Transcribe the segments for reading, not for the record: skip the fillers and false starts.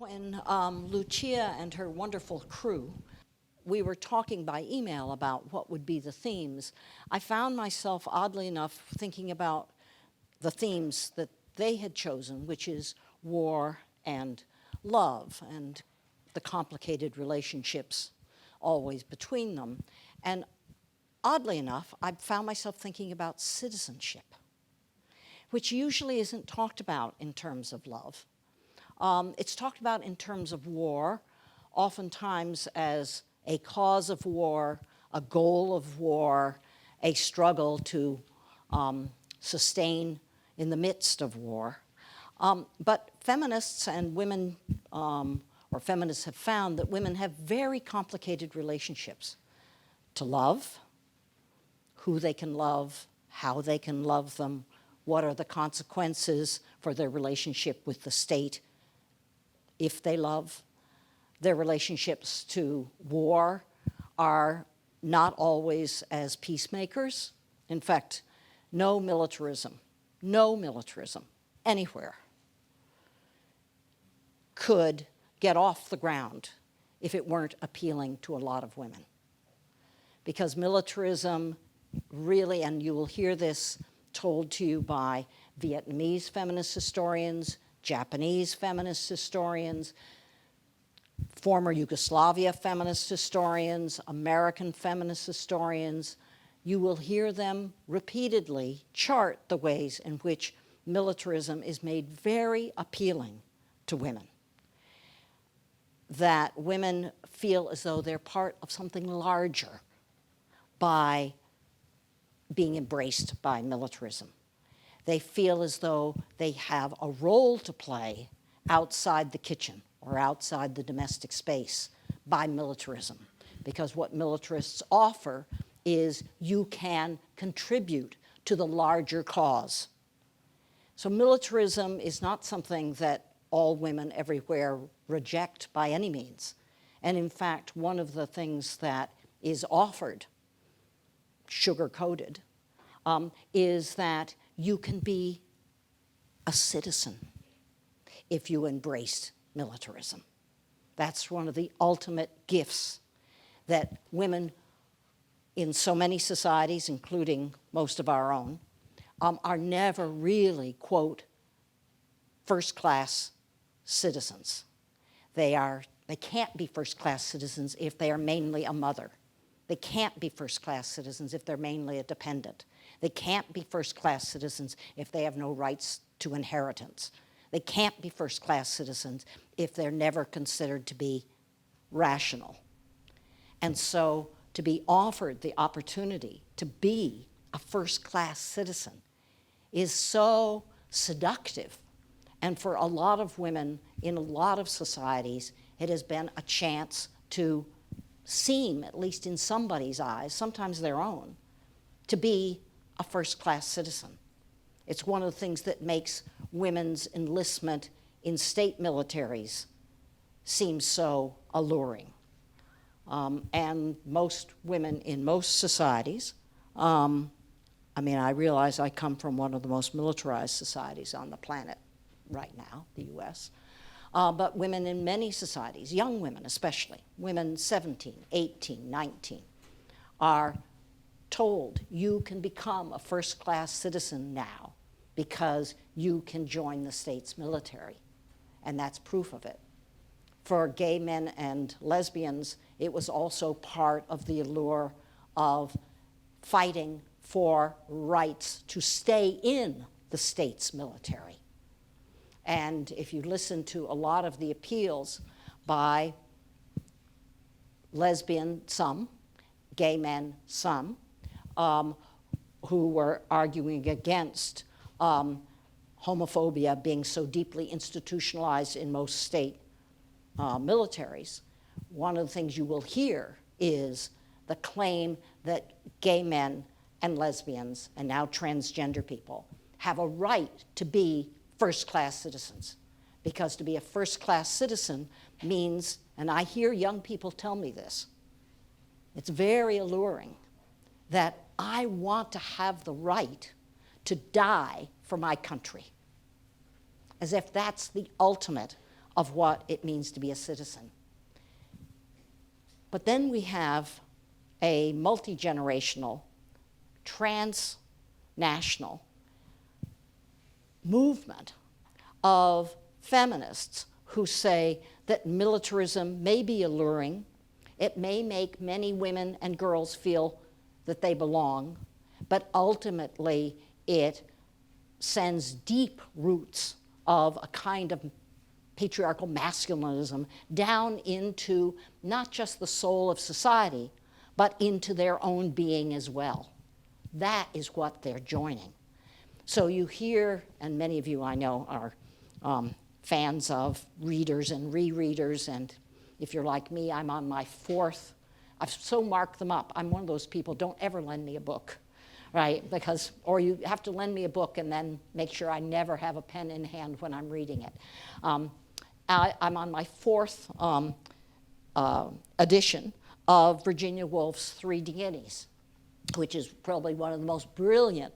When Lucia and her wonderful crew, we were talking by email about what would be the themes, I found myself, oddly enough, thinking about the themes that they had chosen, which is war and love and the complicated relationships always between them. And oddly enough, I found myself thinking about citizenship, which usually isn't talked about in terms of love. It's talked about in terms of war, oftentimes as a cause of war, a goal of war, a struggle to sustain in the midst of war. But feminists and women, or feminists have found that women have very complicated relationships to love, who they can love, how they can love them, what are the consequences for their relationship with the state if they love. Their relationships to war are not always as peacemakers. In fact, no militarism anywhere could get off the ground if it weren't appealing to a lot of women. Because militarism really, and you will hear this told to you by Vietnamese feminist historians, Japanese feminist historians, former Yugoslavia feminist historians, American feminist historians, you will hear them repeatedly chart the ways in which militarism is made very appealing to women. That women feel as though they're part of something larger by being embraced by militarism. They feel as though they have a role to play outside the kitchen or outside the domestic space by militarism, because what militarists offer is you can contribute to the larger cause. So militarism is not something that all women everywhere reject by any means. And in fact, one of the things that is offered, sugar-coated, is that you can be a citizen if you embrace militarism. That's one of the ultimate gifts that women in so many societies, including most of our own, are never really, quote, first-class citizens. They can't be first-class citizens if they are mainly a mother. They can't be first-class citizens if they're mainly a dependent. They can't be first-class citizens if they have no rights to inheritance. They can't be first-class citizens if they're never considered to be rational. And so to be offered the opportunity to be a first-class citizen is so seductive. And for a lot of women in a lot of societies, it has been a chance to seem, at least in somebody's eyes, sometimes their own, to be a first-class citizen. It's one of the things that makes women's enlistment in state militaries seem so alluring. And most women in most societies, I realize I come from one of the most militarized societies on the planet right now, the US, but women in many societies, young women especially, women 17, 18, 19, are told you can become a first-class citizen now because you can join the state's military, and that's proof of it. For gay men and lesbians, it was also part of the allure of fighting for rights to stay in the state's military. And if you listen to a lot of the appeals by lesbian, some, gay men, some, who were arguing against homophobia being so deeply institutionalized in most state militaries, one of the things you will hear is the claim that gay men and lesbians, and now transgender people, have a right to be first-class citizens. Because to be a first-class citizen means, and I hear young people tell me this, it's very alluring, that I want to have the right to die for my country. As if that's the ultimate of what it means to be a citizen. But then we have a multi-generational, transnational movement of feminists who say that militarism may be alluring, it may make many women and girls feel that they belong, but ultimately it sends deep roots of a kind of patriarchal masculinism down into not just the soul of society, but into their own being as well. That is what they're joining. So you hear, and many of you I know are fans of readers and rereaders, and if you're like me, I'm on my fourth. I've so marked them up. I'm one of those people, don't ever lend me a book, right? Because, or you have to lend me a book and then make sure I never have a pen in hand when I'm reading it. I'm on my fourth edition of Virginia Woolf's Three Deities, which is probably one of the most brilliant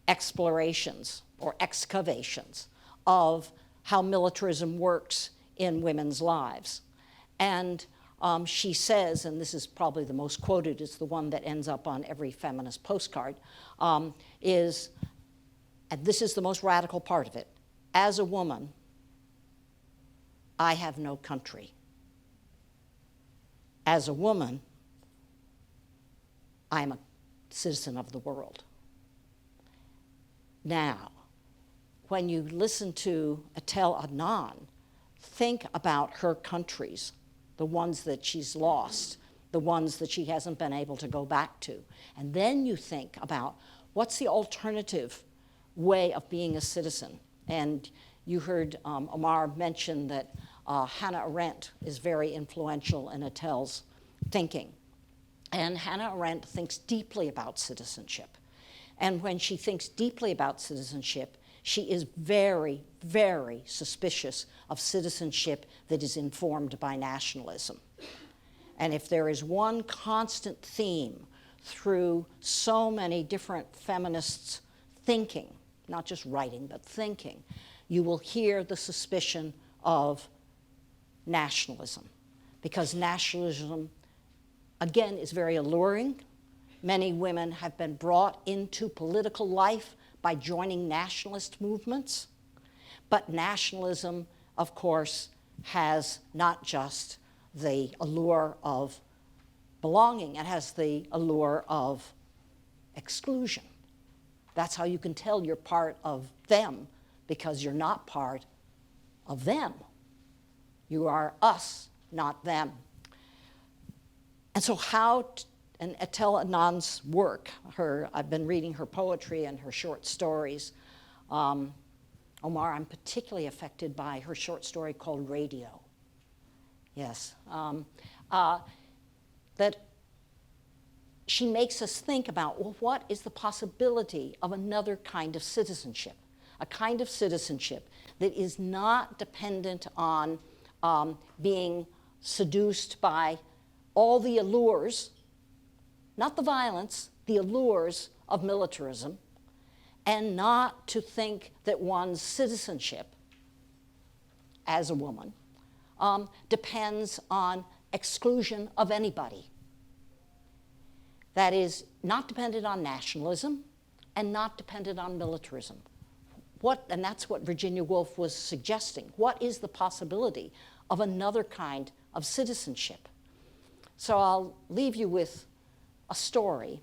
explorations or excavations of how militarism works in women's lives. And she says, and this is probably the most quoted, it's the one that ends up on every feminist postcard, is, and this is the most radical part of it, as a woman, I have no country. As a woman, I am a citizen of the world. Now, when you listen to Etel Adnan, think about her countries, the ones that she's lost, the ones that she hasn't been able to go back to. And then you think about what's the alternative way of being a citizen. And you heard Omar mention that Hannah Arendt is very influential in Etel's thinking. And Hannah Arendt thinks deeply about citizenship. And when she thinks deeply about citizenship, she is very, very suspicious of citizenship that is informed by nationalism. And if there is one constant theme through so many different feminists thinking, not just writing, but thinking, you will hear the suspicion of nationalism. Because nationalism, again, is very alluring. Many women have been brought into political life by joining nationalist movements. But nationalism, of course, has not just the allure of belonging, it has the allure of exclusion. That's how you can tell you're part of them, because you're not part of them. You are us, not them. And so and Etel Adnan's work, I've been reading her poetry and her short stories. Omar, I'm particularly affected by her short story called Radio. Yes. That she makes us think about, well, what is the possibility of another kind of citizenship? A kind of citizenship that is not dependent on being seduced by all the allures, not the violence, the allures of militarism, and not to think that one's citizenship as a woman depends on exclusion of anybody. That is not dependent on nationalism and not dependent on militarism. And that's what Virginia Woolf was suggesting. What is the possibility of another kind of citizenship? So I'll leave you with a story,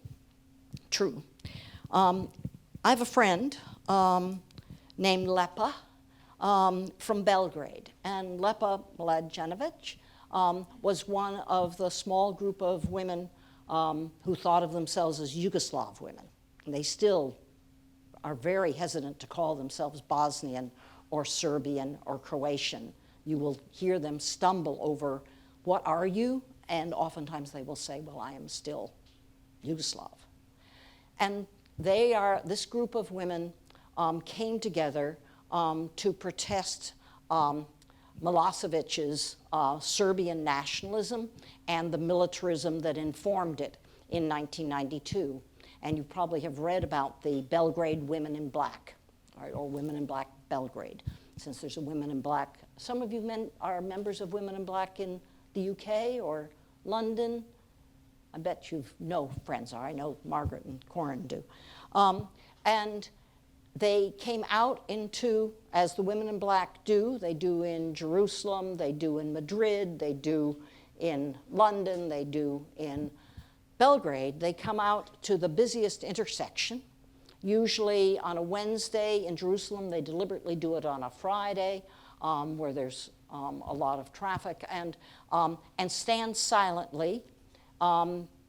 true. I have a friend named Lepa from Belgrade, and Lepa Mlađenović was one of the small group of women who thought of themselves as Yugoslav women. And they still are very hesitant to call themselves Bosnian or Serbian or Croatian. You will hear them stumble over, what are you? And oftentimes they will say, well, I am still Yugoslav. And this group of women came together to protest Milosevic's Serbian nationalism and the militarism that informed it in 1992. And you probably have read about the Belgrade Women in Black, or Women in Black Belgrade. since there's a Women in Black. Some of you men are members of Women in Black in the UK or London. I bet you know friends are. I know Margaret and Corin do. And they came out into, as the Women in Black do, they do in Jerusalem, they do in Madrid, they do in London, they do in Belgrade. They come out to the busiest intersection, usually on a Wednesday. In Jerusalem, they deliberately do it on a Friday, where there's a lot of traffic, and stand silently.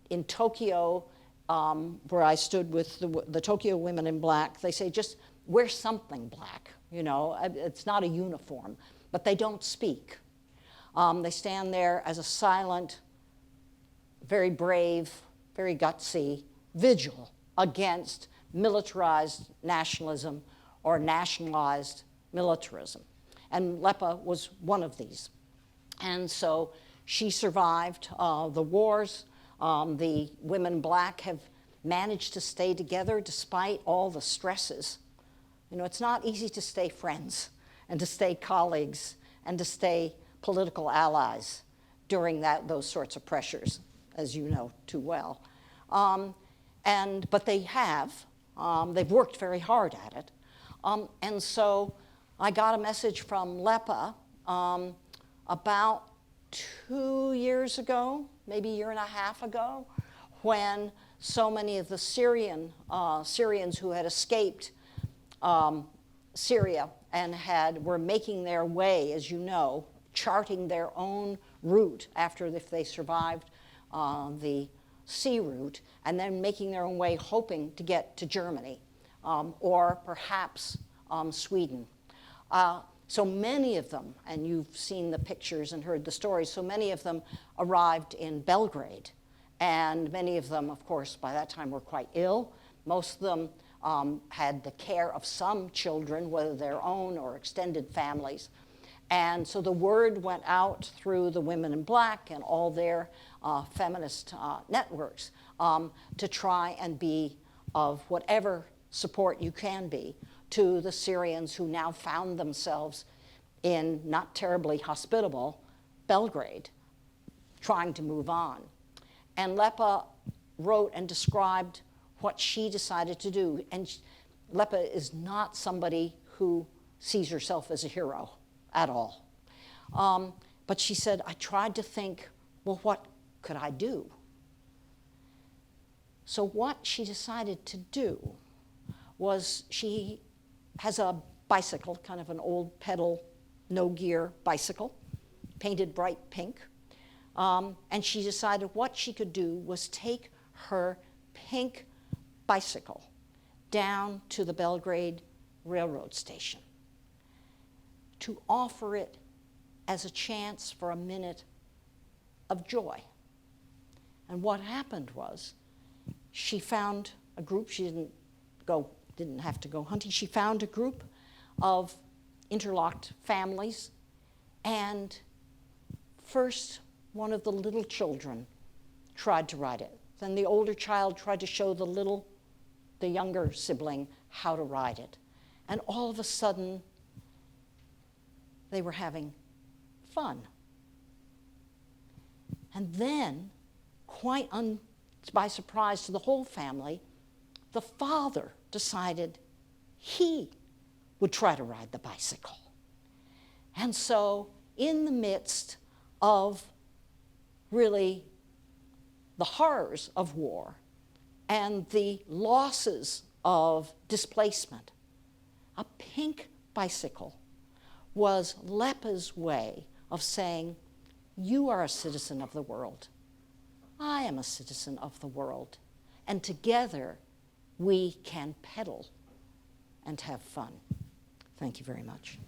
In Tokyo, where I stood with the Tokyo Women in Black, they say, just wear something black. You know, it's not a uniform, but they don't speak. They stand there as a silent, very brave, very gutsy vigil against militarized nationalism or nationalized militarism. And Lepa was one of these. And so she survived the wars. The Women in Black have managed to stay together despite all the stresses. You know, it's not easy to stay friends and to stay colleagues and to stay political allies during those sorts of pressures, as you know too well. But they have. They've worked very hard at it. And so I got a message from Lepa about 2 years ago, maybe a year and a half ago, when so many of the Syrians who had escaped Syria and were making their way, as you know, charting their own route if they survived the sea route, and then making their own way, hoping to get to Germany or perhaps Sweden. So many of them, and you've seen the pictures and heard the stories, so many of them arrived in Belgrade. And many of them, of course, by that time were quite ill. Most of them had the care of some children, whether their own or extended families. And so the word went out through the Women in Black and all their feminist networks to try and be of whatever support you can be to the Syrians who now found themselves in not terribly hospitable Belgrade, trying to move on. And Lepa wrote and described what she decided to do. And Lepa is not somebody who sees herself as a hero at all. But she said, I tried to think, well, what could I do? So what she decided to do was she has a bicycle, kind of an old pedal, no gear bicycle, painted bright pink. And she decided what she could do was take her pink bicycle down to the Belgrade railroad station to offer it as a chance for a minute of joy. And what happened was she found a group. She didn't have to go hunting. She found a group of interlocked families, and first one of the little children tried to ride it. Then the older child tried to show the younger sibling how to ride it. And all of a sudden, they were having fun. And then, quite by surprise to the whole family, the father decided he would try to ride the bicycle. And so, in the midst of really the horrors of war and the losses of displacement, a pink bicycle was Lepa's way of saying, you are a citizen of the world. I am a citizen of the world. And together, we can pedal and have fun. Thank you very much.